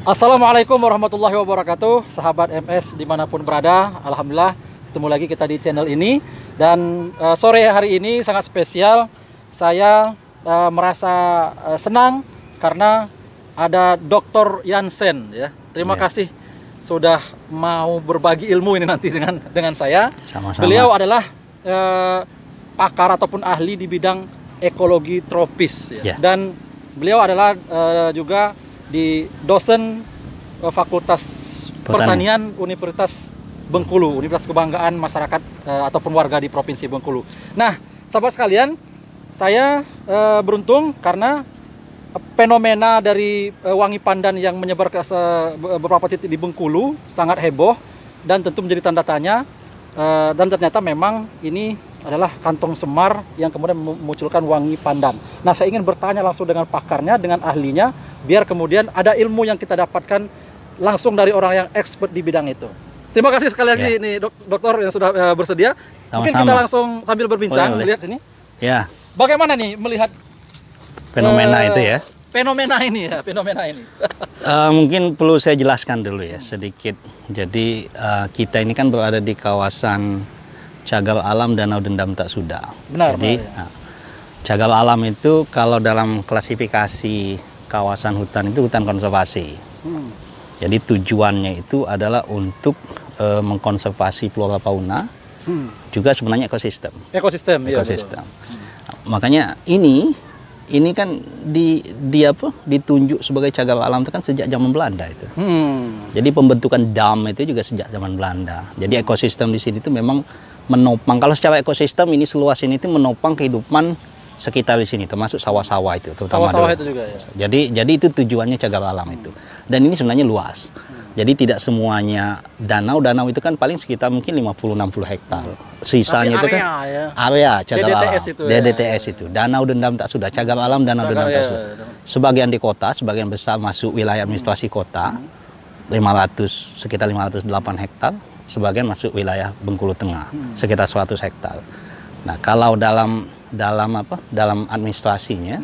Assalamualaikum warahmatullahi wabarakatuh, sahabat MS dimanapun berada. Alhamdulillah ketemu lagi kita di channel ini. Dan sore hari ini sangat spesial. Saya merasa senang karena ada Dr. Jansen ya. Terima kasih sudah mau berbagi ilmu ini nanti dengan saya. Sama-sama. Beliau adalah pakar ataupun ahli di bidang ekologi tropis ya. Dan beliau adalah juga di dosen Fakultas Pertanian Universitas Bengkulu, Universitas Kebanggaan Masyarakat ataupun warga di Provinsi Bengkulu. Nah, sahabat sekalian, saya beruntung karena fenomena dari wangi pandan yang menyebar ke beberapa titik di Bengkulu sangat heboh dan tentu menjadi tanda tanya. Dan ternyata memang ini adalah kantong semar yang kemudian memunculkan wangi pandan. Nah, saya ingin bertanya langsung dengan pakarnya, dengan ahlinya, biar kemudian ada ilmu yang kita dapatkan langsung dari orang yang expert di bidang itu. Terima kasih sekali lagi nih dokter yang sudah bersedia. Sama-sama. Mungkin kita langsung sambil berbincang, lihat ini. Ya. Bagaimana nih melihat fenomena itu ya? Fenomena ini ya, fenomena ini. Mungkin perlu saya jelaskan dulu ya sedikit. Jadi kita ini kan berada di kawasan cagar alam Danau Dendam Tak Suda. Benar. Jadi cagar alam itu kalau dalam klasifikasi kawasan hutan itu hutan konservasi. Jadi tujuannya itu adalah untuk mengkonservasi flora fauna, juga sebenarnya ekosistem. Ekosistem. Ya, makanya ini kan ditunjuk sebagai cagar alam itu kan sejak zaman Belanda itu. Jadi pembentukan dam itu juga sejak zaman Belanda. Jadi ekosistem di sini itu memang menopang. Kalau secara ekosistem ini seluas ini itu menopang kehidupan sekitar di sini, termasuk sawah-sawah itu, terutama sawah-sawah itu juga ya. Jadi itu tujuannya cagar alam itu. Dan ini sebenarnya luas. Jadi tidak semuanya danau itu kan paling sekitar mungkin 50-60 hektar. Sisanya itu kan area cagar alam. DDTS itu. Danau Dendam Tak Suda, cagar alam Danau Dendam Tak Suda. Sebagian di kota, sebagian besar masuk wilayah administrasi kota. Sekitar 508 hektar. Sebagian masuk wilayah Bengkulu Tengah, sekitar 100 hektar. Nah, kalau dalam administrasinya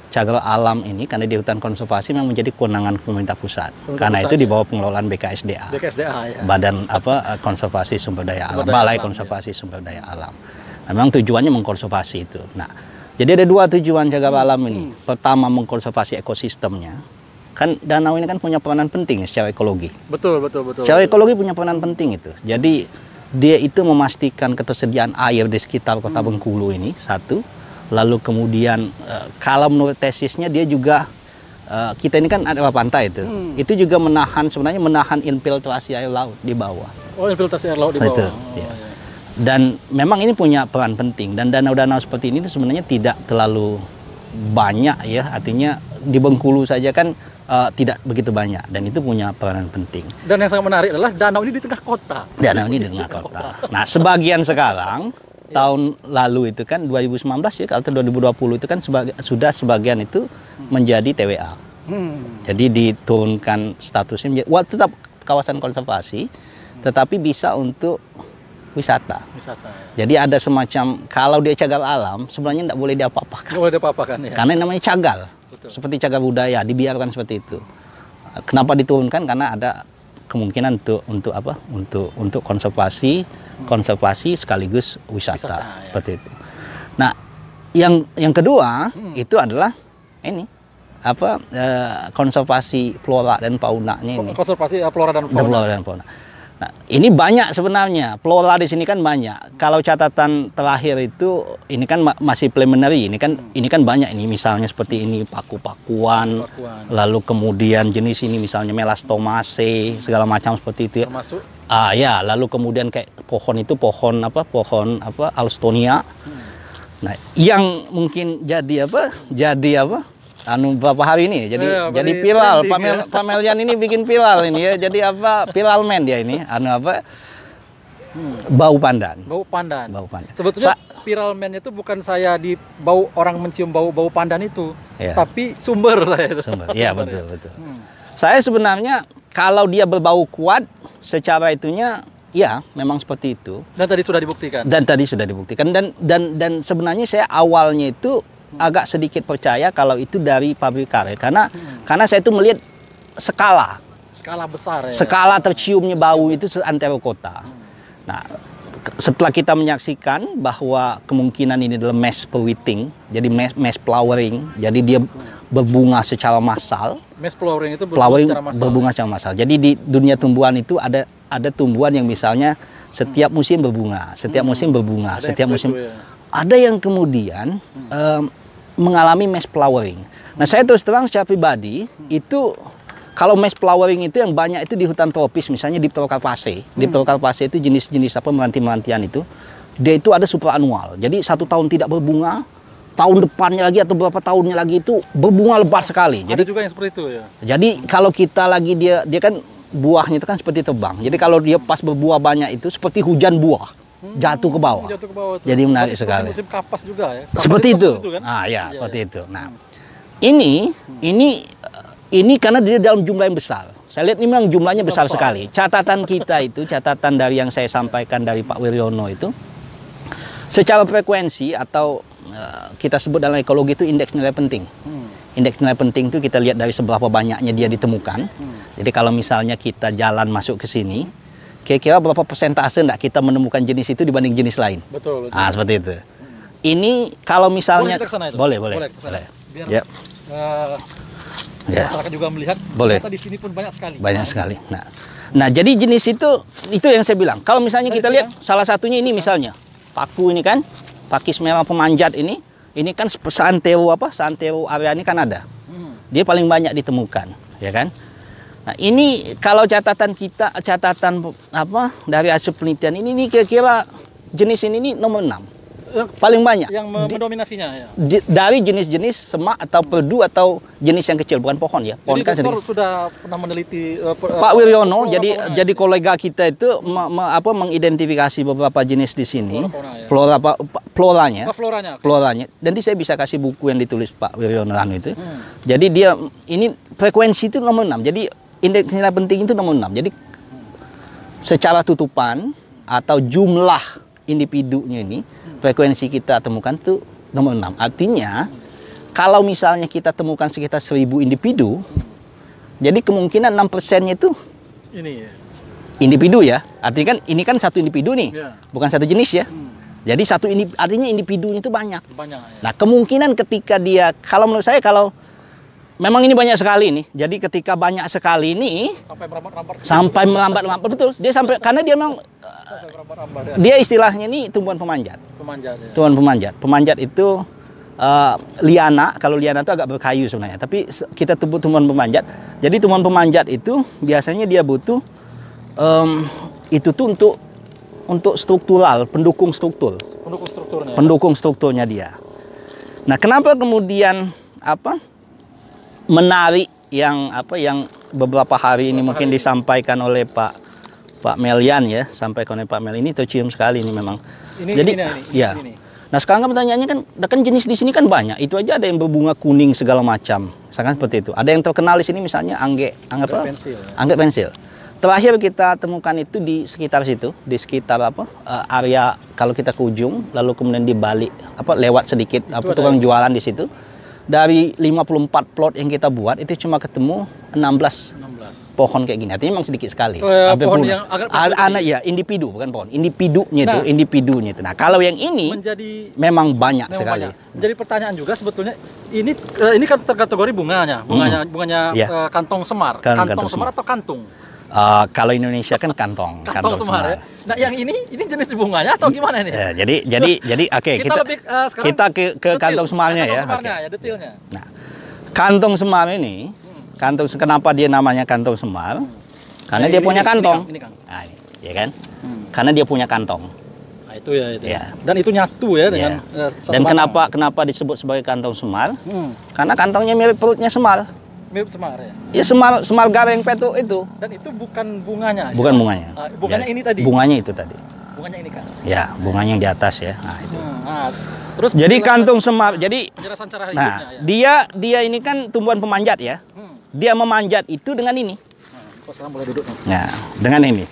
cagar alam ini karena di hutan konservasi memang menjadi kewenangan pemerintah pusat. Karena itu di bawah pengelolaan BKSDA. Ya. Badan konservasi sumber daya alam, Balai Konservasi Sumber Daya Alam. Memang tujuannya mengkonservasi itu. Nah, jadi ada dua tujuan cagar alam ini. Pertama, mengkonservasi ekosistemnya. Kan danau ini kan punya peranan penting secara ekologi. Betul. Secara ekologi punya peranan penting itu. Jadi dia itu memastikan ketersediaan air di sekitar kota Bengkulu ini, satu. Lalu kemudian kalau menurut tesisnya dia juga kita ini kan ada pantai itu. Itu juga sebenarnya menahan infiltrasi air laut di bawah. Oh, infiltrasi air laut di bawah. Itu, ya. Dan memang ini punya peran penting, dan danau-danau seperti ini itu sebenarnya tidak terlalu banyak ya, artinya di Bengkulu saja kan tidak begitu banyak, dan itu punya peranan penting. Dan yang sangat menarik adalah danau ini di tengah kota. Danau ini di tengah kota. Nah, sebagian sekarang tahun lalu itu kan 2019 ya, kalau 2020 itu kan sudah sebagian itu menjadi TWA. Jadi diturunkan statusnya menjadi tetap kawasan konservasi, tetapi bisa untuk wisata. Jadi ada semacam, kalau dia cagar alam sebenarnya tidak boleh diapa-apakan. Ya. Karena namanya cagar. Seperti cagar budaya, dibiarkan seperti itu. Kenapa diturunkan? Karena ada kemungkinan untuk konservasi sekaligus wisata ya. Seperti itu. Nah, yang kedua itu adalah ini konservasi flora dan faunanya ini. Konservasi flora dan fauna. Nah, ini banyak sebenarnya. Flora di sini kan banyak. Kalau catatan terakhir itu ini kan masih preliminary. Ini kan banyak ini, misalnya seperti ini paku-pakuan. Lalu kemudian jenis ini misalnya Melastomase, segala macam seperti itu ya. Termasuk lalu kemudian kayak pohon Alstonia. Nah, yang mungkin jadi beberapa hari ini jadi viral. Pamelian ini bikin viral ini ya. Jadi viral man dia ini bau pandan. Sebetulnya viral man itu bukan saya di bau orang mencium bau pandan itu, tapi sumber saya itu. Iya, betul. Saya sebenarnya kalau dia berbau kuat secara itunya ya memang seperti itu. Dan tadi sudah dibuktikan. Dan sebenarnya saya awalnya itu agak sedikit percaya kalau itu dari pabrik karet, karena saya itu melihat skala besar ya. Skala terciumnya bau itu seantero kota. Nah, setelah kita menyaksikan bahwa kemungkinan ini adalah mass fruiting, jadi mass flowering, jadi dia berbunga secara massal. Mass flowering itu berbunga secara massal. Jadi di dunia tumbuhan itu ada tumbuhan yang misalnya setiap musim berbunga, setiap musim berbunga, setiap musim. Ada yang kemudian mengalami mass flowering. Nah, saya terus terang secara pribadi itu kalau mass flowering itu yang banyak itu di hutan tropis, misalnya di Dipterocarpaceae. Dipterocarpaceae itu jenis-jenis apa meranti-merantian itu, dia itu ada superanual. Jadi 1 tahun tidak berbunga, tahun depannya lagi atau beberapa tahunnya lagi itu berbunga lebat sekali. Ada jadi juga yang seperti itu ya. Jadi kalau kita lagi dia kan buahnya itu kan seperti terbang. Jadi kalau dia pas berbuah banyak itu seperti hujan buah jatuh ke bawah. Jadi menarik sekali. Musim kapas juga ya. Kapas seperti itu. Kan? Ya, seperti itu. Nah, ini karena dia dalam jumlah yang besar. Saya lihat ini memang jumlahnya besar sekali. Catatan kita itu, catatan dari yang saya sampaikan dari Pak Wiryono itu, secara frekuensi atau kita sebut dalam ekologi itu indeks nilai penting. Indeks nilai penting itu kita lihat dari seberapa banyaknya dia ditemukan. Jadi kalau misalnya kita jalan masuk ke sini, kira-kira berapa persentase enggak kita menemukan jenis itu dibanding jenis lain? Betul. Ah, seperti itu. Ini kalau misalnya boleh. Biar, ya. Masyarakat juga melihat. Boleh. Di sini pun banyak sekali. Banyak sekali. Nah, jadi jenis itu yang saya bilang. Kalau misalnya kita lihat salah satunya ini misalnya paku ini kan, pakis merah pemanjat ini kan Santero area ini kan ada. Dia paling banyak ditemukan, ya kan? Nah, ini kalau catatan dari hasil penelitian ini kira-kira jenis ini nomor 6. Paling banyak yang mendominasinya ya. Dari jenis-jenis semak atau perdu atau jenis yang kecil, bukan pohon ya. Pohon jadi kan dokter sudah pernah meneliti Pak Wiryono jadi kolega kita itu mengidentifikasi beberapa jenis di sini. Floranya. Nanti saya bisa kasih buku yang ditulis Pak Wiryono itu. Jadi dia ini frekuensi itu nomor 6. Jadi indeks nilai penting itu nomor 6. Jadi secara tutupan atau jumlah individunya ini frekuensi kita temukan tuh nomor 6. Artinya kalau misalnya kita temukan sekitar 1000 individu, jadi kemungkinan 6%-nya itu ini ya. Individu ya. Artinya kan ini kan satu individu nih, bukan satu jenis ya. Jadi artinya individunya itu banyak. Ya. Nah, kemungkinan ketika dia, kalau menurut saya kalau memang ini banyak sekali nih. Jadi ketika banyak sekali ini sampai merambat-rambat betul. Dia sampai karena dia memang dia istilahnya ini tumbuhan pemanjat. Tumbuhan pemanjat. Pemanjat itu liana. Kalau liana itu agak berkayu sebenarnya. Tapi kita sebut tumbuhan pemanjat. Jadi tumbuhan pemanjat itu biasanya dia butuh itu tuh untuk struktural, pendukung struktur. Pendukung strukturnya dia. Nah, kenapa kemudian menarik yang beberapa hari ini mungkin disampaikan oleh Pak Melian ya, sampaikan oleh Pak Mel ini tercium sekali ini memang. Ini. Nah, sekarang pertanyaannya kan jenis di sini kan banyak. Itu aja ada yang berbunga kuning segala macam. Misalkan seperti itu. Ada yang terkenal di sini misalnya anggrek pensil. Terakhir kita temukan itu di sekitar situ, di sekitar area kalau kita ke ujung lalu kemudian dibalik lewat sedikit tukang jualan di situ. Dari 54 plot yang kita buat itu cuma ketemu 16 pohon kayak gini. Artinya memang sedikit sekali. Pohon yang individu bukan pohon. Individunya itu. Nah, kalau yang ini memang banyak sekali. Jadi pertanyaan juga sebetulnya ini kan terkategori bunganya kantong semar. Kantong semar atau kantung? Kalau Indonesia kan kantong semar. Ya? Nah, yang ini jenis bunganya atau gimana nih? Jadi oke, kita ke kantong semarnya ya. Detailnya. Nah, kantong semar ini, kenapa dia namanya kantong semar? Karena dia punya kantong. Ini, Kang. Nah, ini, ya kan? Karena dia punya kantong. Nah, itu ya. Dan itu nyatu ya dengan dan kenapa disebut sebagai kantong semar? Karena kantongnya mirip perutnya semar. Mirip semar ya? Ya semar gareng petuk itu. Dan itu bukan bunganya? Bukan bunganya. Bunganya ini tadi? Bunganya itu tadi. Bunganya ini kan? Ya, bunganya yang di atas ya. Nah, itu. Terus jadi kantung semar, jadi penjelasan cara hidupnya ya. Dia ini kan tumbuhan pemanjat ya. Dia memanjat itu dengan ini. Sekarang boleh duduk nih. Nah, dengan ini.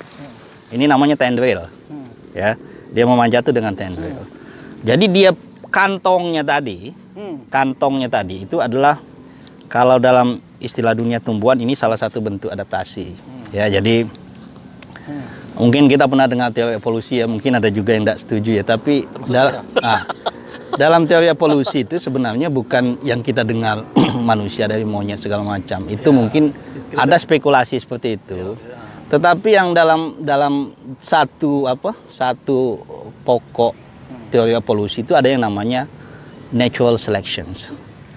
Ini namanya tendril. Ya, dia memanjat itu dengan tendril. Jadi dia kantongnya tadi itu adalah Kalau dalam istilah dunia tumbuhan ini salah satu bentuk adaptasi. Ya, jadi mungkin kita pernah dengar teori evolusi ya, mungkin ada juga yang tidak setuju ya, tapi dalam teori evolusi itu sebenarnya bukan yang kita dengar manusia dari monyet segala macam. Itu mungkin ada spekulasi seperti itu. Tetapi yang dalam satu pokok teori evolusi itu ada yang namanya natural selections.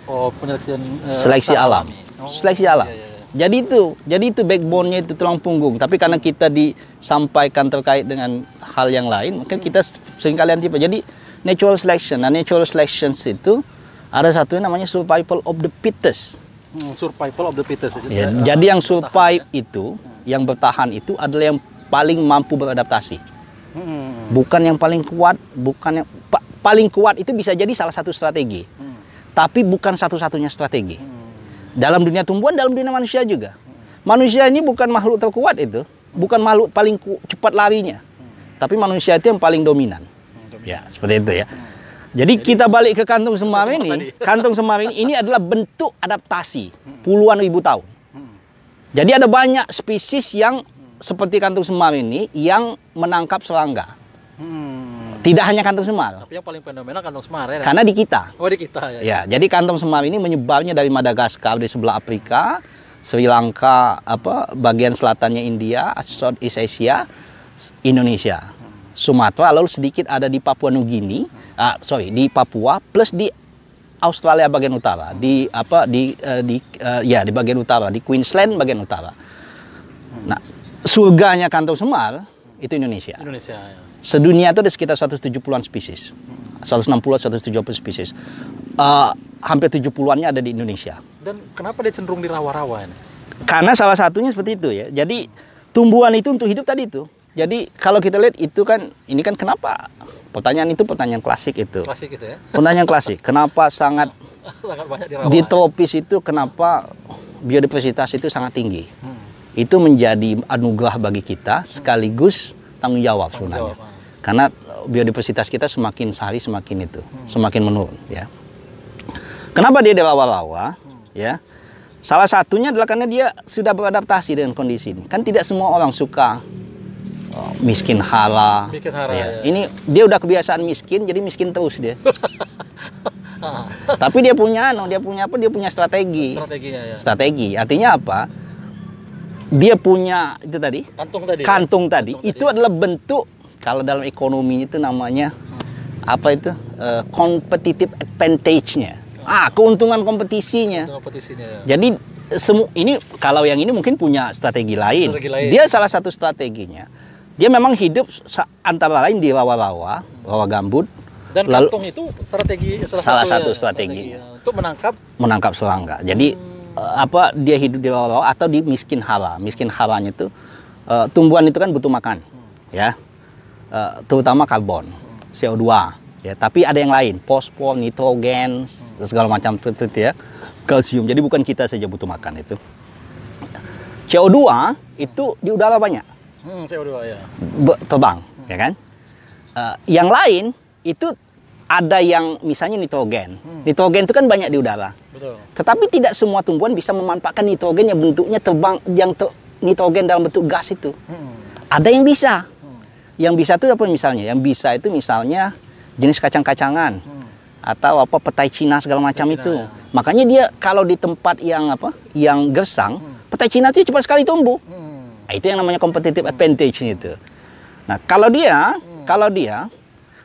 Oh, penyeleksian seleksi alam. Seleksi alam. Jadi itu backbone-nya itu tulang punggung. Tapi karena kita disampaikan terkait dengan hal yang lain, maka kita seringkali anti. Jadi natural selection. Nah, natural selections itu ada satu yang namanya survival of the fittest. Survival of the fittest. Ya, jadi yang survive itu, yang bertahan itu adalah yang paling mampu beradaptasi. Bukan yang paling kuat, bukan yang paling kuat itu bisa jadi salah satu strategi. Tapi bukan satu-satunya strategi. Dalam dunia tumbuhan, dalam dunia manusia juga. Manusia ini bukan makhluk terkuat itu, bukan makhluk paling cepat larinya. Tapi manusia itu yang paling dominan. Ya, seperti itu ya. Jadi kita balik ke kantung semar ini. Kantung semar ini adalah bentuk adaptasi puluhan ribu tahun. Jadi ada banyak spesies yang seperti kantung semar ini yang menangkap serangga. Tidak hanya kantung semar. Tapi yang paling fenomenal kantung semar ya. Karena di kita. Oh, di kita ya. Ya, jadi kantung semar ini menyebarnya dari Madagaskar di sebelah Afrika, Sri Lanka, bagian selatannya India, Southeast Asia, Indonesia, Sumatera, lalu sedikit ada di Papua Nugini, di Papua, plus di Australia bagian utara, di bagian utara, di Queensland bagian utara. Nah, surganya kantung semar itu Indonesia. Indonesia ya. Sedunia itu ada sekitar 170-an spesies. 160-170 spesies. Hampir 70-annya ada di Indonesia. Dan kenapa dia cenderung di rawa-rawa ini? Karena salah satunya seperti itu ya. Jadi tumbuhan itu untuk hidup tadi itu. Jadi kalau kita lihat itu kan, ini kan kenapa? Pertanyaan itu pertanyaan klasik itu. Klasik itu ya? Pertanyaan klasik. Kenapa sangat banyak di rawa? Di tropis itu kenapa biodiversitas itu sangat tinggi? Itu menjadi anugerah bagi kita sekaligus tanggung jawab sebenarnya. Karena biodiversitas kita semakin sehari semakin semakin menurun ya. Kenapa dia di rawa-rawa ya? Salah satunya adalah karena dia sudah beradaptasi dengan kondisi ini. Kan tidak semua orang suka miskin hara. Ya. Ini dia udah kebiasaan miskin, jadi miskin terus dia. Tapi dia punya strategi. Strategi. Artinya apa? Dia punya itu tadi. Kantung tadi. Itu adalah bentuk, kalau dalam ekonomi itu namanya competitive advantage-nya. Keuntungan kompetisinya. Jadi ini kalau yang ini mungkin punya strategi lain. Dia salah satu strateginya. Dia memang hidup antara lain di rawa-rawa, rawa gambut. Dan kantung itu salah satu strategi untuk menangkap serangga. Jadi dia hidup di rawa-rawa atau di miskin hara. Miskin haranya itu tumbuhan itu kan butuh makan, ya, terutama karbon, CO2, ya. Tapi ada yang lain, fosfor, nitrogen, segala macam itu ya, kalsium. Jadi bukan kita saja butuh makan itu. CO2 itu di udara banyak. CO2 ya. Terbang, ya kan? Yang lain itu ada yang misalnya nitrogen. Nitrogen itu kan banyak di udara. Betul. Tetapi tidak semua tumbuhan bisa memanfaatkan nitrogen yang bentuknya terbang, nitrogen dalam bentuk gas itu. Ada yang bisa. Yang bisa itu apa misalnya? Yang bisa itu misalnya jenis kacang-kacangan atau petai Cina segala macam itu. Ya. Makanya dia kalau di tempat yang gersang, petai Cina itu cepat sekali tumbuh. Itu yang namanya competitive advantage itu. Nah, kalau dia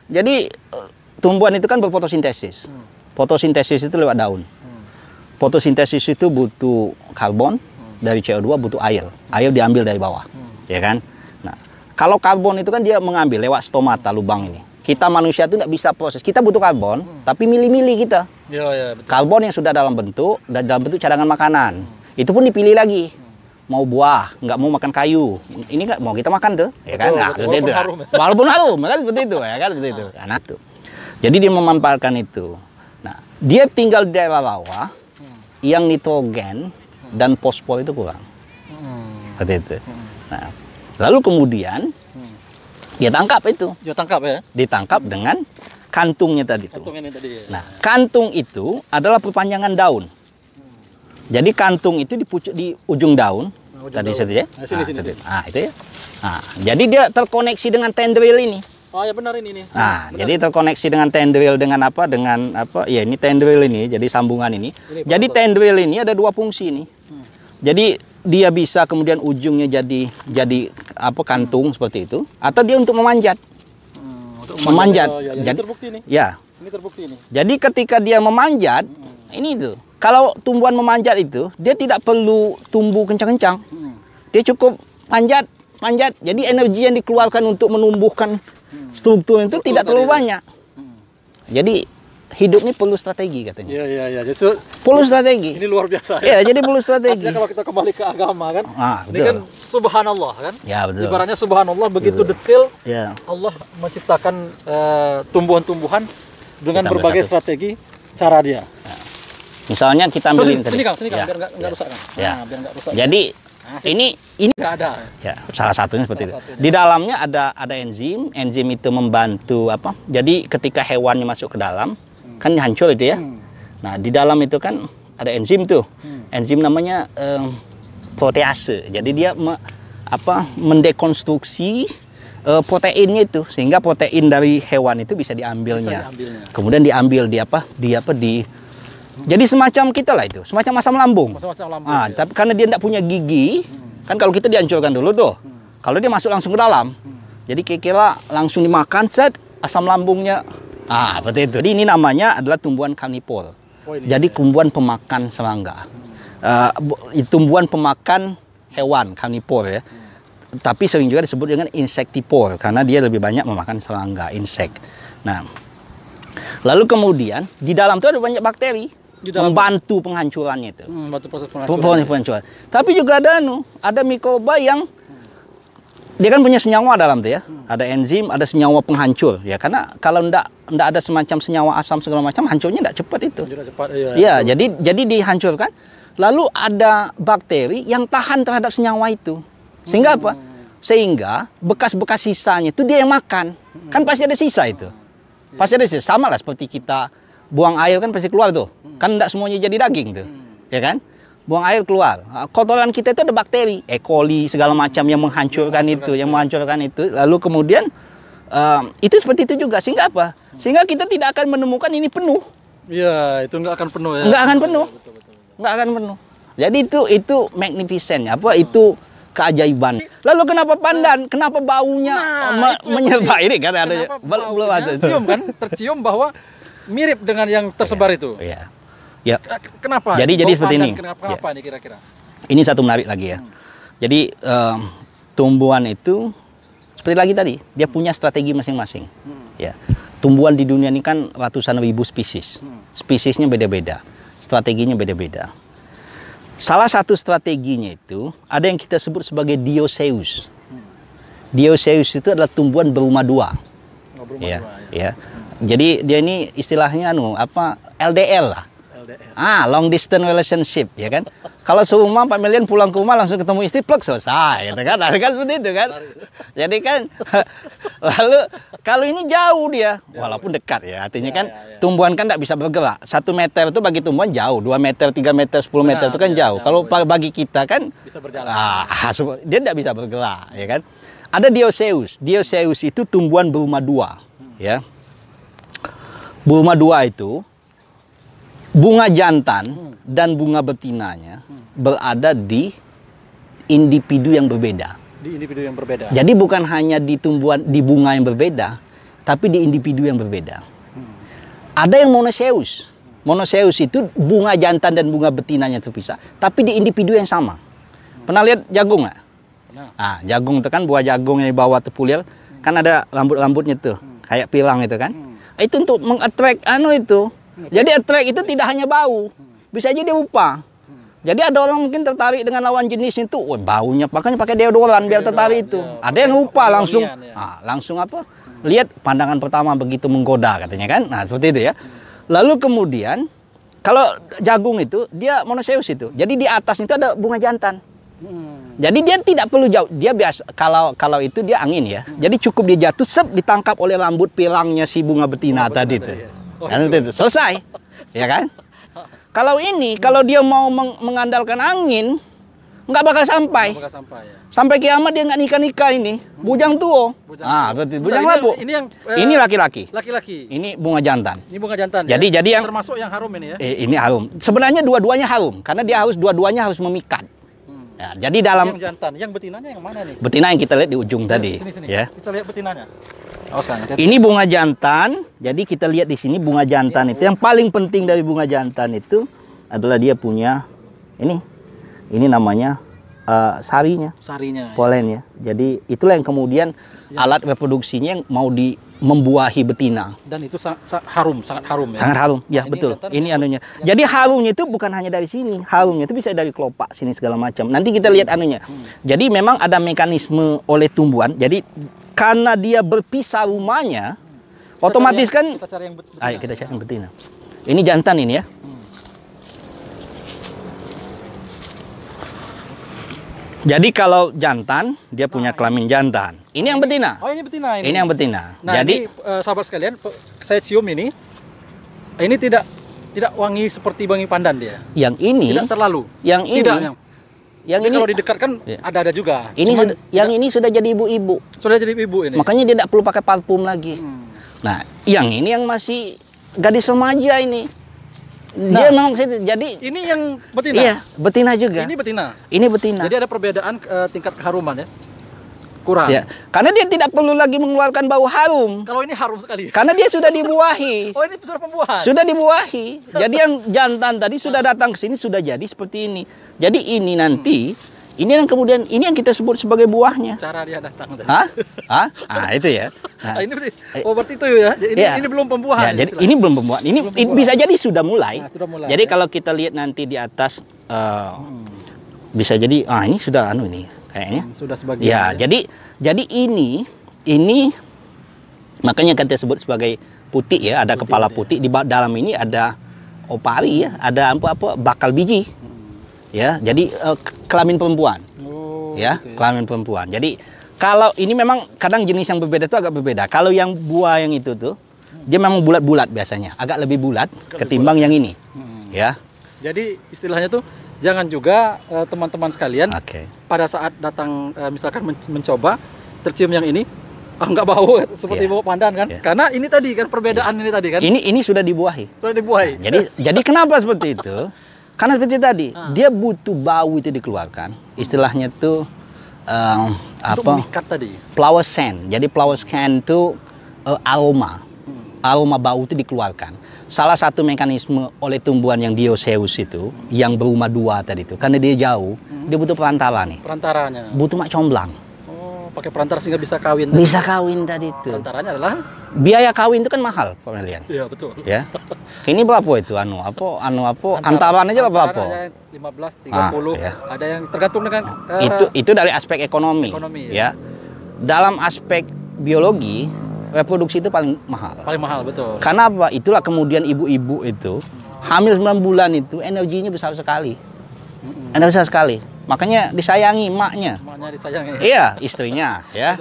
jadi tumbuhan itu kan berfotosintesis. Fotosintesis itu lewat daun. Fotosintesis itu butuh karbon, dari CO2 butuh air. Air diambil dari bawah, ya kan? Nah, kalau karbon itu kan dia mengambil lewat stomata, lubang ini. Kita manusia itu tidak bisa proses. Kita butuh karbon, tapi milih-milih kita. Ya, betul. Karbon yang sudah dalam bentuk cadangan makanan. Itu pun dipilih lagi. Mau buah, nggak mau makan kayu. Ini nggak mau kita makan tuh, ya kan? Nggak, seperti itu. Walaupun harum, kan seperti itu, ya kan? Seperti itu. Karena tuh. Jadi dia memanfaatkan itu. Nah, dia tinggal di daerah rawa yang nitrogen dan fosfor itu kurang. Seperti itu. Nah, lalu kemudian dia tangkap itu. Dia tangkap ya? Ditangkap dengan kantungnya tadi itu. Kantung ini tadi. Nah, kantung itu adalah perpanjangan daun. Jadi kantung itu di ujung daun. Tadi situ ya. Sini. Itu ya. Nah, jadi dia terkoneksi dengan tendril ini. Oh ya benar ini nih. Nah, jadi terkoneksi dengan tendril dengan apa? Dengan apa? Ya ini tendril ini, jadi sambungan ini. Jadi tendril ini ada dua fungsi nih. Jadi dia bisa kemudian ujungnya jadi apa kantung seperti itu, atau dia untuk memanjat. Memanjat. Jadi terbukti nih. Ya. Ini terbukti nih. Jadi ketika dia memanjat, ini tuh. Kalau tumbuhan memanjat itu, dia tidak perlu tumbuh kencang-kencang. Dia cukup panjat. Jadi energi yang dikeluarkan untuk menumbuhkan struktur itu tidak terlalu banyak. Jadi hidup ini perlu strategi katanya. Iya. Jadi perlu strategi. Ini luar biasa. Ya, jadi perlu strategi. Artinya kalau kita kembali ke agama kan, ini betul. kan subhanallah kan. Ya betul. Ibaratnya subhanallah begitu detail. Ya. Allah menciptakan tumbuhan-tumbuhan dengan berbagai strategi cara dia. Ya. Misalnya kita ambilin sini Kang, biar nggak rusak kan. Ya. Nah, biar nggak rusak. Jadi ini nggak ada. Ya, salah satunya seperti itu. Di dalamnya ada enzim itu membantu apa? Jadi ketika hewannya masuk ke dalam, kan hancur itu ya. Nah, di dalam itu kan ada enzim tuh. Enzim namanya protease. Jadi dia mendekonstruksi proteinnya itu, sehingga protein dari hewan itu bisa diambilnya. Kemudian diambil jadi semacam kita lah itu, semacam asam lambung. Tapi karena dia tidak punya gigi, kan kalau kita dihancurkan dulu tuh. Kalau dia masuk langsung ke dalam, jadi kira-kira langsung dimakan set asam lambungnya. Seperti itu. Jadi ini namanya adalah tumbuhan karnivor. Jadi tumbuhan pemakan serangga. Tumbuhan pemakan hewan karnivor ya. Tapi sering juga disebut dengan insektivor karena dia lebih banyak memakan serangga, insek. Nah, lalu kemudian di dalam itu ada banyak bakteri. Membantu penghancurannya itu. Membantu proses penghancuran. Tapi juga ada mikroba yang dia kan punya senyawa dalam itu ya. Ada enzim, ada senyawa penghancur ya. Karena kalau ndak ada semacam senyawa asam segala macam, hancurnya ndak cepat itu. Iya, jadi dihancurkan. Lalu ada bakteri yang tahan terhadap senyawa itu. Sehingga apa? Sehingga bekas-bekas sisanya itu dia yang makan. Kan pasti ada sisa itu. Pasti ada sisa. Sama lah seperti kita buang air kan pasti keluar tuh. Kan tidak semuanya jadi daging tuh. Ya kan? Buang air keluar. Kotoran kita itu ada bakteri, E. coli segala macam yang menghancurkan itu, Lalu kemudian itu seperti itu juga. Sehingga apa? Sehingga kita tidak akan menemukan ini penuh. Iya, itu nggak akan penuh ya. Nggak akan penuh. Nggak akan penuh. Jadi itu magnificent, itu keajaiban. Lalu kenapa pandan? Kenapa baunya menyebar? Ini kan ada belum tercium kan? Tercium bahwa mirip dengan yang tersebar itu. Iya. Ya. Kenapa? Jadi seperti ini. Kenapa ini kira-kira? Ini satu menarik lagi ya. Jadi tumbuhan itu seperti lagi tadi, dia punya strategi masing-masing. Ya. Tumbuhan di dunia ini kan ratusan ribu spesies. Spesiesnya beda-beda, strateginya beda-beda. Salah satu strateginya itu ada yang kita sebut sebagai dioecious. Dioecious itu adalah tumbuhan berumah dua. Ya. Jadi dia ini istilahnya LDR lah. Long distance relationship, ya kan? Kalau serumah 4 miliar pulang ke rumah langsung ketemu istri, plug selesai, gitu kan? Ada kan seperti itu kan? Jadi kan, lalu kalau ini jauh dia, walaupun dekat ya, artinya kan tumbuhan kan tidak bisa bergerak. 1 meter itu bagi tumbuhan jauh, 2 meter, 3 meter, 10 meter itu kan jauh. Kalau bagi kita kan, bisa berjalan. Dia tidak bisa bergerak, ya kan? Ada dioecious. Dioecious itu tumbuhan berumah dua, ya. Berumah dua itu bunga jantan dan bunga betinanya berada di individu yang berbeda. Di individu yang berbeda. Jadi bukan hanya di bunga yang berbeda, tapi di individu yang berbeda. Ada yang monoecious. Monoecious itu bunga jantan dan bunga betinanya terpisah, tapi di individu yang sama. Pernah lihat jagung nggak? Pernah. Jagung itu kan buah jagung yang di bawah tepulir, kan ada rambut-rambutnya tuh, kayak pirang itu kan. Itu untuk meng-attract itu. Jadi attract itu tidak hanya bau, bisa aja dia rupa. Jadi ada orang mungkin tertarik dengan lawan jenis itu, baunya, makanya pakai deodoran biar tertarik itu. Ada yang rupa langsung, langsung lihat pandangan pertama begitu menggoda katanya kan. Nah seperti itu ya. Lalu kemudian kalau jagung itu dia monoecious itu, jadi di atas itu ada bunga jantan. Jadi dia tidak perlu jauh, dia biasa kalau itu dia angin ya. Jadi cukup dia jatuh, ditangkap oleh rambut pirangnya si bunga betina tadi itu. Kan itu selesai, ya kan? Kalau ini, kalau dia mau mengandalkan angin, nggak bakal sampai. Nggak bakal sampai ya. Sampai kiamat dia nggak nikah-nikah ini. Bujang tuo. Berarti bujang labu. Ini laki-laki. Laki-laki. Ini bunga jantan. Ini bunga jantan. Jadi yang termasuk yang harum ini ya. Ini harum. Sebenarnya dua-duanya harum karena dia dua-duanya harus memikat. Ya, jadi dalam yang jantan, yang betinanya yang mana nih? Betina yang kita lihat di ujung tadi. Sini. Ya. Kita lihat betinanya. Ini bunga jantan. Jadi kita lihat di sini bunga jantan itu yang paling penting dari bunga jantan itu adalah dia punya ini namanya sarinya, polennya. Jadi itulah yang kemudian alat reproduksinya yang mau membuahi betina. Dan itu sangat harum ya. Sangat harum, ya betul. Ini anunya. Jadi harumnya itu bukan hanya dari sini, harumnya itu bisa dari kelopak sini segala macam. Nanti kita lihat anunya. Jadi memang ada mekanisme oleh tumbuhan. Jadi karena dia berpisah rumahnya, otomatis kan. Kita cari yang betina. Ayo kita cari yang betina. Ini jantan ini ya. Jadi kalau jantan, dia punya kelamin jantan. Ini yang betina. Oh, ini betina ini. Ini yang betina. Nah, jadi sahabat sekalian, saya cium ini tidak wangi seperti wangi pandan dia. Yang ini tidak terlalu. Yang ini tidak, yang ini kalau didekatkan ada juga. Ini ini sudah jadi ibu-ibu. Sudah jadi ibu ini. Makanya dia tidak perlu pakai parfum lagi. Nah, yang ini yang masih gadis remaja ini. Dia memang jadi ini yang betina. Iya, betina juga. Ini betina. Ini betina. Jadi ada perbedaan tingkat keharuman ya. Kurang. Ya, karena dia tidak perlu lagi mengeluarkan bau harum. Kalau ini harum sekali. Karena dia sudah dibuahi. Oh, ini sudah pembuahan. Sudah dibuahi. Jadi yang jantan tadi sudah datang ke sini sudah jadi seperti ini. Jadi ini nanti ini yang kemudian ini yang kita sebut sebagai buahnya. Cara dia datang tadi. Itu ya. Nah, ini berarti itu ya. Ini belum pembuahan. Ya, jadi ini belum pembuahan. Ini bisa jadi sudah mulai. Nah, sudah mulai. Jadi kalau kita lihat nanti di atas bisa jadi ini sudah ini kayaknya. Sudah sebagian. Ya, jadi ini makanya kita sebut sebagai putih ya, ada kepala putih di dalam ini ada opari ya, ada bakal biji. Ya, jadi kelamin perempuan. Ya, gitu ya, kelamin perempuan. Jadi kalau ini memang kadang jenis yang berbeda itu agak berbeda. Kalau yang buah yang itu tuh dia memang bulat-bulat biasanya, agak lebih bulat ketimbang yang ini. Ya. Jadi istilahnya tuh jangan juga teman-teman sekalian pada saat datang misalkan mencoba tercium yang ini nggak bau seperti bau pandan kan? Karena ini tadi kan perbedaan ini tadi kan? Ini sudah dibuahi. Sudah dibuahi. Nah, jadi kenapa seperti itu? Karena seperti tadi, dia butuh bau itu dikeluarkan. Istilahnya tuh memikat tadi. Flower scent. Jadi flower scent itu aroma. Aroma bau itu dikeluarkan. Salah satu mekanisme oleh tumbuhan yang dioecious itu, yang berumah dua tadi itu, karena dia jauh, dia butuh perantara nih. Perantaranya. Butuh mak comblang. Pakai perantara sehingga bisa kawin. Bisa kawin tadi itu. Perantaranya adalah biaya kawin itu kan mahal, Pak Melian. Iya, betul. Ya. Ini berapa itu antaran aja berapa? 15, 30. Ya. Ada yang tergantung dengan itu dari aspek ekonomi ya. Dalam aspek biologi, reproduksi itu paling mahal. Paling mahal, betul. Karena apa? Itulah kemudian ibu-ibu itu hamil 9 bulan itu energinya besar sekali. Energi besar sekali. Makanya disayangi maknya. Maknya disayangi. Iya, istrinya ya.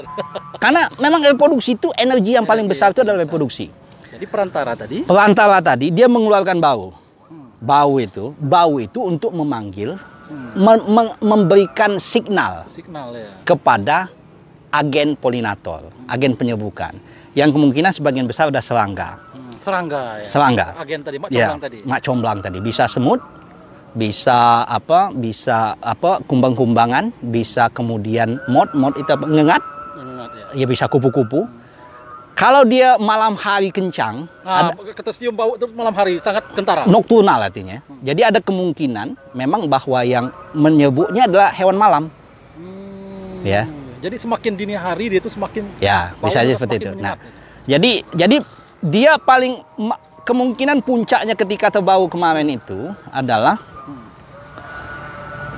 Karena memang reproduksi itu energi yang paling besar itu adalah reproduksi. Jadi perantara tadi dia mengeluarkan bau. Bau itu untuk memanggil, memberikan signal ya, kepada agen polinator, agen penyerbukan. Yang kemungkinan sebagian besar ada serangga. Serangga ya. Serangga. Agen tadi, mak comblang tadi. Mak comblang tadi. Bisa semut, bisa kumbang-kumbangan, bisa kemudian mot itu ngengat ya bisa kupu-kupu. Kalau dia malam hari kencang, kita cium bau itu malam hari sangat kentara. Nokturnal artinya. Jadi ada kemungkinan memang bahwa yang menyebutnya adalah hewan malam. Ya. Jadi semakin dini hari dia itu semakin bisa aja seperti itu. Nah, jadi dia paling kemungkinan puncaknya ketika terbau kemarin itu adalah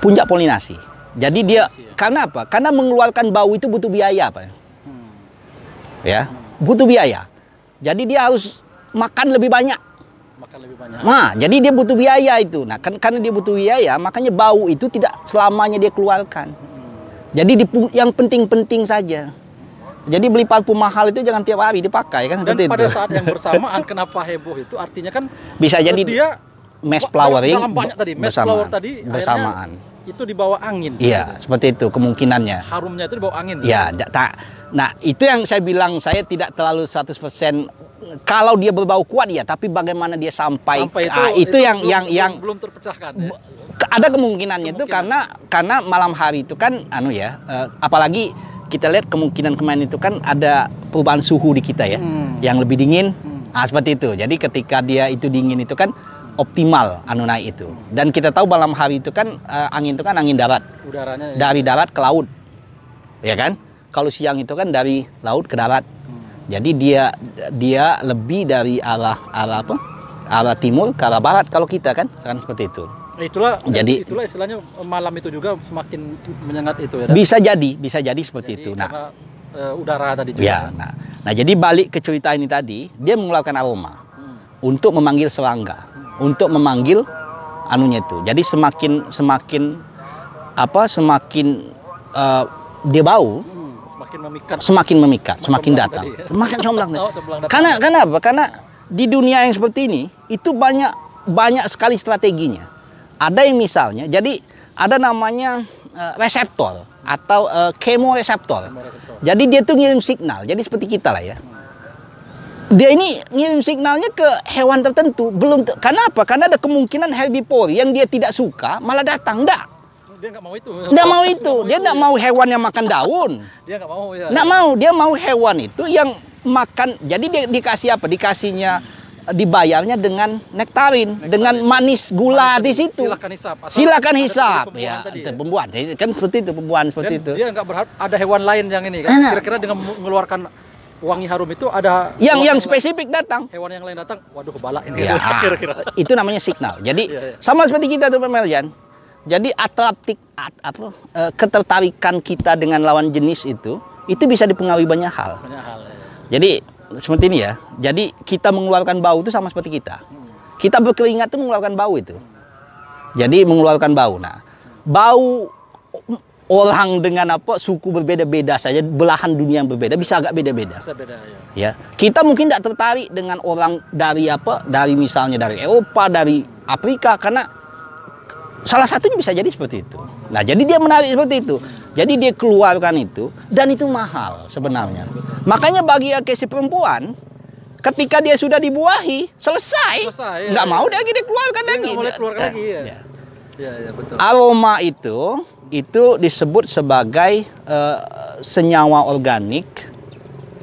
puncak polinasi. Jadi dia karena apa? Karena mengeluarkan bau itu butuh biaya, Pak. Ya, butuh biaya. Jadi dia harus makan lebih banyak. Nah, jadi dia butuh biaya itu. Nah, karena dia butuh biaya, makanya bau itu tidak selamanya dia keluarkan. Jadi yang penting-penting saja. Jadi beli parfum mahal itu jangan tiap hari dipakai kan. Dan pada saat yang bersamaan kenapa heboh itu artinya kan bisa jadi dia mass flowering dalam banyak tadi, mass flower tadi bersamaan. Itu di bawah angin. Iya, seperti itu kemungkinannya. Harumnya itu di bawah angin. Iya, nah itu yang saya bilang, saya tidak terlalu 100% kalau dia berbau kuat ya, tapi bagaimana dia sampai itu yang belum terpecahkan. Ya? Ada kemungkinannya itu karena malam hari itu kan apalagi kita lihat kemungkinan kemarin itu kan ada perubahan suhu di kita ya, yang lebih dingin. Seperti itu. Jadi ketika dia itu dingin itu kan optimal naik itu. Dan kita tahu malam hari itu kan angin itu kan angin darat. Udaranya dari darat ke laut. Ya kan? Kalau siang itu kan dari laut ke darat. Jadi dia lebih dari arah timur ke arah barat kalau kita kan seperti itu. Itulah istilahnya malam itu juga semakin menyengat itu ya. Bisa jadi seperti itu. Nah, udara tadi juga. Ya, nah jadi balik ke cerita ini tadi, dia mengeluarkan aroma untuk memanggil serangga, untuk memanggil itu. Jadi semakin dia bau, semakin memikat, semakin datang. Semakin comblang. Karena apa? Karena di dunia yang seperti ini itu banyak sekali strateginya. Ada yang misalnya, jadi ada namanya reseptor atau kemoreseptor. Jadi dia tuh ngirim signal. Jadi seperti kita lah ya. Dia ini ngirim signalnya ke hewan tertentu. Karena apa? Karena ada kemungkinan herbivore yang dia tidak suka malah datang. Dia nggak mau itu. Nggak mau itu. Dia nggak mau hewan yang makan daun. Dia nggak mau ya. Nggak mau. Dia mau hewan itu yang makan. Jadi dia dikasih apa? Dikasihnya, dibayarnya dengan nektarin, dengan manis gula di situ. Silakan hisap. Ya, pembuahan. Kan seperti itu, pembuahan seperti itu. Dia nggak berharap ada hewan lain yang ini kan. Kira-kira dengan mengeluarkan wangi harum itu ada yang spesifik datang. Hewan yang lain datang, waduh kebala ini. Ya, kira-kira. Itu namanya signal. Jadi sama seperti kita tuh Pak Meljan. Jadi ketertarikan kita dengan lawan jenis itu bisa dipengaruhi banyak hal. Jadi seperti ini ya. Jadi kita mengeluarkan bau itu sama seperti kita. Kita berkeringat itu mengeluarkan bau itu. Jadi mengeluarkan bau. Nah, bau orang dengan suku berbeda-beda saja, belahan dunia yang berbeda bisa agak beda-beda. Ya. Kita mungkin tidak tertarik dengan orang dari misalnya dari Eropa, dari Afrika, karena salah satunya bisa jadi seperti itu. Nah, jadi dia menarik seperti itu. Jadi dia keluarkan itu, dan itu mahal sebenarnya. Makanya bagi si perempuan, ketika dia sudah dibuahi, selesai nggak mau lagi dia keluarkan lagi. Betul. Aroma itu disebut sebagai senyawa organik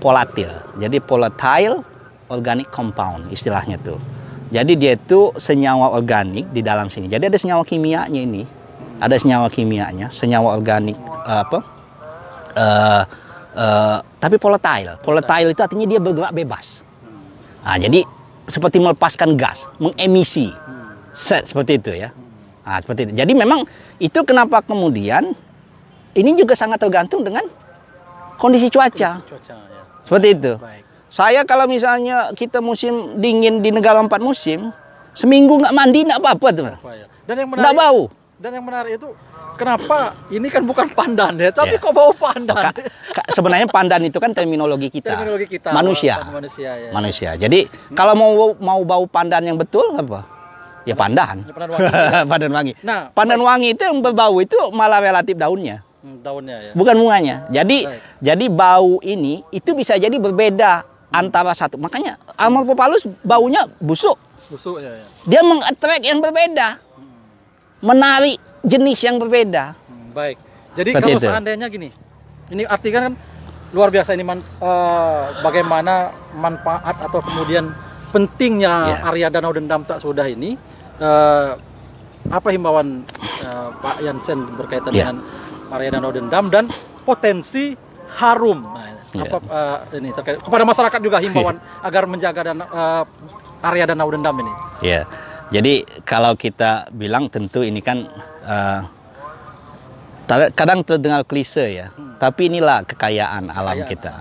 volatil. Jadi volatile organic compound istilahnya tuh. Jadi dia itu senyawa organik di dalam sini. Jadi ada senyawa kimianya ini. Ada senyawa kimianya, senyawa organik tapi volatile. Volatile itu artinya dia bergerak bebas. Nah, jadi seperti melepaskan gas, mengemisi. Seperti itu ya. Nah, seperti itu. Jadi memang itu kenapa kemudian ini juga sangat tergantung dengan kondisi cuaca. Seperti itu. Saya kalau misalnya kita musim dingin di negara 4 musim, seminggu nggak mandi nggak apa-apa tuh. Dan yang menarik, nggak bau. Dan yang menarik itu kenapa ini kan bukan pandan ya, tapi kok bau pandan? Sebenarnya pandan itu kan terminologi kita. Manusia. Ya. Manusia. Jadi kalau mau bau pandan yang betul apa? Ya pandan. Pandan wangi. Nah, pandan wangi itu yang berbau itu malah relatif daunnya. Daunnya ya. Bukan bunganya. Jadi bau ini itu bisa jadi berbeda antara satu. Makanya Amorphophallus baunya busuk. Busuk ya. Dia mengattract yang berbeda. Menarik jenis yang berbeda. Baik. Jadi seperti kalau seandainya gini. Ini artinya kan luar biasa ini bagaimana manfaat atau kemudian pentingnya area Danau Dendam Tak Sudah ini. Apa himbauan Pak Jansen berkaitan dengan area Danau Dendam dan potensi harum. Ini terkait kepada masyarakat juga himbauan agar menjaga area Danau Dendam ini. Ya, jadi kalau kita bilang tentu ini kan kadang terdengar klise ya, tapi inilah kekayaan alam kita,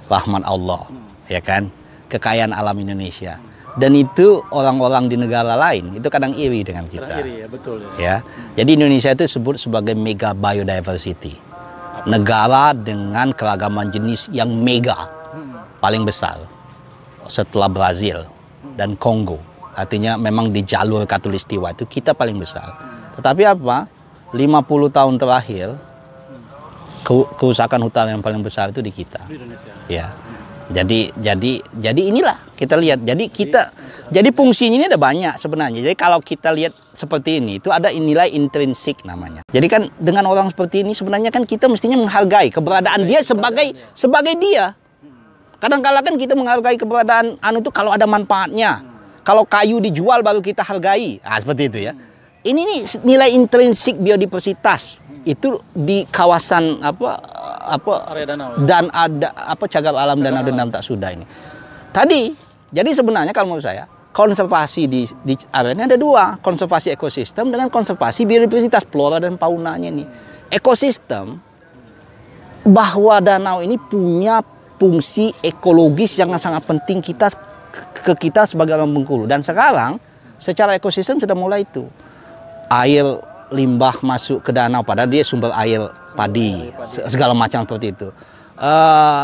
rahmat Allah, ya kan, kekayaan alam Indonesia. Dan itu orang-orang di negara lain itu kadang iri dengan kita. Iri, ya, betul. Ya, jadi Indonesia itu disebut sebagai mega biodiversity. Negara dengan keragaman jenis yang mega, paling besar setelah Brazil dan Kongo. Artinya memang di jalur Katulistiwa itu kita paling besar. Tetapi apa? 50 tahun terakhir kerusakan hutan yang paling besar itu di kita. Di Indonesia. Ya. Jadi inilah kita lihat. Jadi fungsinya ini ada banyak sebenarnya. Jadi kalau kita lihat seperti ini itu ada nilai intrinsik namanya. Jadi kan dengan orang seperti ini sebenarnya kan kita mestinya menghargai keberadaan dia sebagai dia. Kadang-kala kan kita menghargai keberadaan itu kalau ada manfaatnya. Kalau kayu dijual baru kita hargai. Nah, seperti itu ya. Ini nih nilai intrinsik biodiversitas itu di kawasan area danau dan ada cagar alam danau dan tak sudah ini. Tadi jadi sebenarnya kalau menurut saya konservasi di area ini ada dua, konservasi ekosistem dengan konservasi biodiversitas flora dan faunanya nih. Ekosistem bahwa danau ini punya fungsi ekologis yang sangat penting kita sebagai orang Bengkulu, dan sekarang secara ekosistem sudah mulai itu. Air limbah masuk ke danau padahal dia sumber air padi segala macam seperti itu.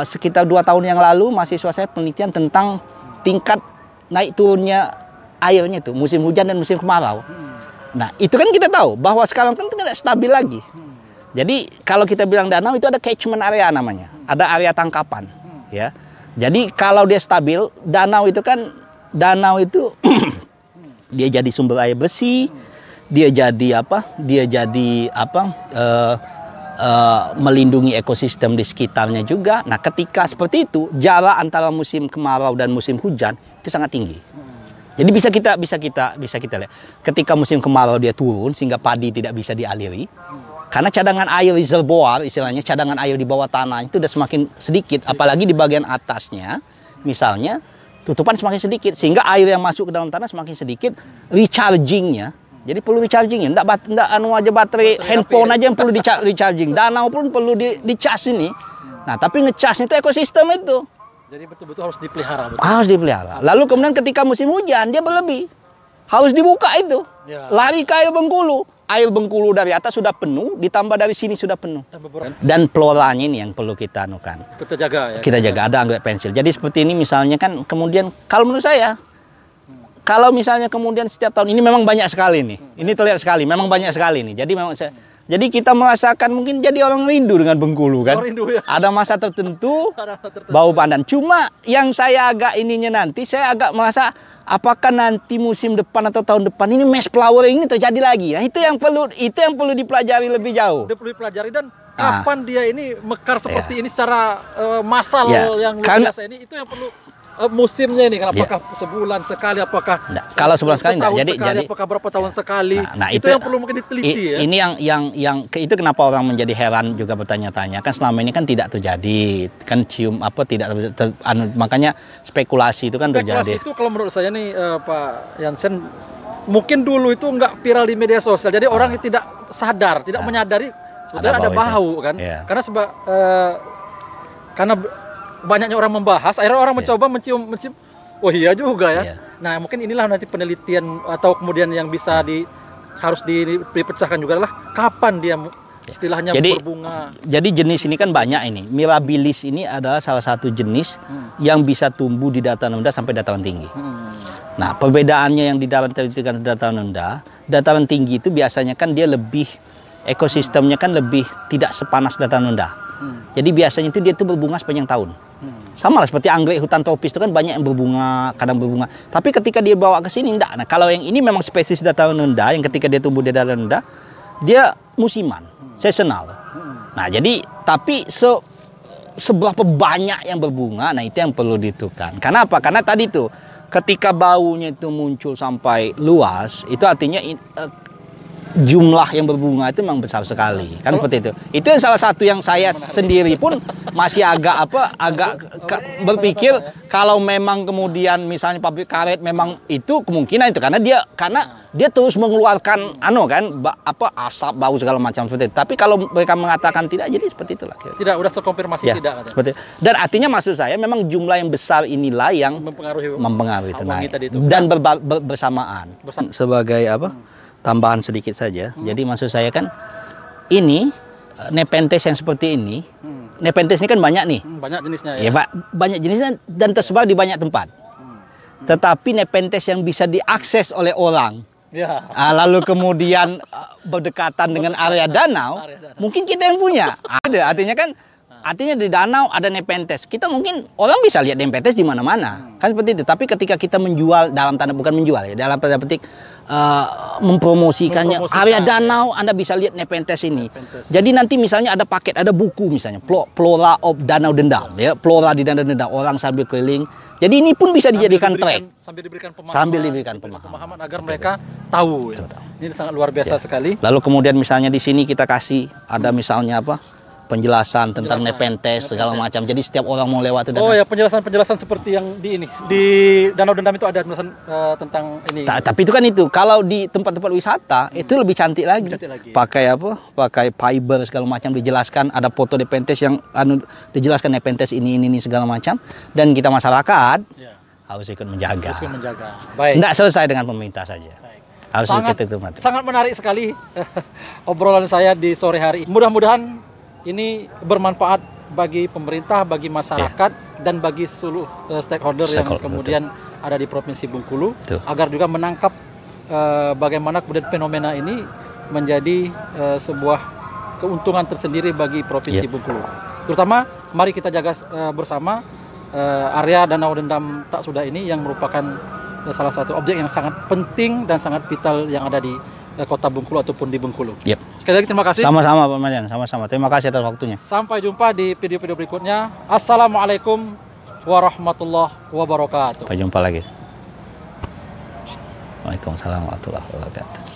Sekitar 2 tahun yang lalu mahasiswa saya penelitian tentang tingkat naik turunnya airnya itu musim hujan dan musim kemarau. Nah itu kan kita tahu bahwa sekarang kan tidak stabil lagi. Jadi kalau kita bilang danau itu ada catchment area namanya, ada area tangkapan ya. Jadi kalau dia stabil, danau itu dia jadi sumber air bersih. Dia jadi melindungi ekosistem di sekitarnya juga. Nah, ketika seperti itu, jarak antara musim kemarau dan musim hujan itu sangat tinggi. Jadi bisa kita lihat. Ketika musim kemarau dia turun sehingga padi tidak bisa dialiri. Karena cadangan air reservoir, istilahnya cadangan air di bawah tanah itu udah semakin sedikit, apalagi di bagian atasnya, misalnya tutupan semakin sedikit sehingga air yang masuk ke dalam tanah semakin sedikit, rechargingnya. Jadi perlu recharging, enggak aja baterai handphone aja yang perlu recharging. Danau pun perlu dicas ini. Nah, tapi ngecasnya itu ekosistem itu. Jadi betul-betul harus dipelihara. Betul. Harus dipelihara. Lalu kemudian ketika musim hujan dia berlebih. Harus dibuka itu. Ya. Lari ke air Bengkulu. Air Bengkulu dari atas sudah penuh, ditambah dari sini sudah penuh. Dan floranya ini yang perlu kita anukan. Kita jaga ya. Kita jaga, ada anggrek pensil. Jadi seperti ini misalnya kan kemudian kalau menurut saya kalau misalnya kemudian setiap tahun ini memang banyak sekali nih. Ini terlihat sekali, memang banyak sekali nih. Jadi kita merasakan mungkin jadi orang rindu dengan Bengkulu kan. Rindu, ya. Ada masa tertentu bau pandan. Cuma yang saya agak saya agak merasa apakah nanti musim depan atau tahun depan ini mass flowering ini terjadi lagi. Nah, itu yang perlu dipelajari lebih jauh. Itu perlu dipelajari dan kapan dia ini mekar seperti ini secara massal yang luar biasa ini, itu yang perlu musimnya ini kan, apakah sebulan sekali, apakah kalau sebulan sekali enggak, jadi apakah berapa tahun sekali. Nah, itu yang perlu mungkin diteliti ya. Ini yang itu kenapa orang menjadi heran juga bertanya-tanya, kan selama ini kan tidak terjadi, kan makanya spekulasi itu kan terjadi. Spekulasi itu kalau menurut saya nih Pak Jansen, mungkin dulu itu enggak viral di media sosial, jadi orang tidak sadar, tidak menyadari sebetulnya ada bau kan. Karena banyaknya orang membahas, akhirnya orang mencoba mencium, oh iya juga ya. Nah, mungkin inilah nanti penelitian atau kemudian yang bisa harus dipecahkan juga adalah kapan dia istilahnya berbunga. Jadi jenis ini kan banyak ini. Mirabilis ini adalah salah satu jenis yang bisa tumbuh di dataran rendah sampai dataran tinggi. Nah, perbedaannya yang di dataran rendah, dataran tinggi itu biasanya kan dia lebih, ekosistemnya kan lebih tidak sepanas dataran rendah. Jadi biasanya itu dia tuh berbunga sepanjang tahun. Sama lah seperti anggrek hutan tropis itu kan banyak yang berbunga, kadang berbunga. Tapi ketika dia bawa ke sini enggak. Nah, kalau yang ini memang spesies dataran rendah, yang ketika dia tumbuh di dataran rendah, dia musiman, seasonal. Nah, jadi tapi seberapa banyak yang berbunga, nah itu yang perlu ditentukan. Karena apa? Karena tadi tuh ketika baunya itu muncul sampai luas, itu artinya jumlah yang berbunga itu memang besar sekali, kan seperti itu. Itu yang salah satu yang saya sendiri pun masih agak berpikir kalau memang kemudian misalnya pabrik karet memang itu kemungkinan itu karena dia terus mengeluarkan asap, bau segala macam seperti itu. Tapi kalau mereka mengatakan tidak, jadi seperti itulah. Tidak, udah terkonfirmasi ya, tidak. Seperti itu. Dan artinya maksud saya memang jumlah yang besar inilah yang mempengaruhi itu naik. Dan bersamaan. Sebagai tambahan sedikit saja. Jadi maksud saya kan ini Nepenthes yang seperti ini. Nepenthes ini kan banyak nih. Banyak jenisnya ya. Banyak jenisnya dan tersebar di banyak tempat. tetapi Nepenthes yang bisa diakses oleh orang. Ya. Lalu kemudian berdekatan dengan area danau, mungkin kita yang punya. Artinya kan, artinya di danau ada Nepenthes. Kita mungkin orang bisa lihat Nepenthes di mana-mana, kan seperti itu. Tapi ketika kita menjual, dalam tanda bukan menjual ya, dalam tanda petik mempromosikannya, area danau Anda bisa lihat Nepenthes ini. Jadi nanti misalnya ada paket, ada buku misalnya Flora of Danau Dendam, ya, Flora di Danau Dendam, orang sambil keliling. Jadi ini pun bisa dijadikan track. Sambil diberikan pemahaman agar mereka tahu. Ya. Ini sangat luar biasa sekali. Lalu kemudian misalnya di sini kita kasih ada misalnya apa? Penjelasan tentang Nepenthes segala macam. Jadi setiap orang mau lewat itu. Oh ya, penjelasan seperti yang di ini di Danau Dendam itu ada penjelasan tentang ini. Tapi itu kan itu. Kalau di tempat-tempat wisata itu lebih cantik lagi. Pakai apa? Pakai fiber segala macam, dijelaskan, ada foto Nepenthes yang dijelaskan Nepenthes ini segala macam, dan kita masyarakat harus ikut menjaga. Baik. Tidak selesai dengan pemerintah saja. Baik. Harus ikut itu. Sangat menarik sekali obrolan saya di sore hari. Mudah-mudahan ini bermanfaat bagi pemerintah, bagi masyarakat, dan bagi seluruh stakeholder yang kemudian ada di Provinsi Bengkulu, agar juga menangkap bagaimana kemudian fenomena ini menjadi sebuah keuntungan tersendiri bagi Provinsi Bengkulu. Terutama mari kita jaga bersama area Danau Dendam Tak Sudah ini, yang merupakan salah satu objek yang sangat penting dan sangat vital yang ada di Kota Bengkulu ataupun di Bengkulu. Sekali lagi terima kasih. Sama-sama Pak Marian, sama-sama. Terima kasih atas waktunya. Sampai jumpa di video-video berikutnya. Assalamualaikum warahmatullahi wabarakatuh. Sampai jumpa lagi. Waalaikumsalam warahmatullahi wabarakatuh.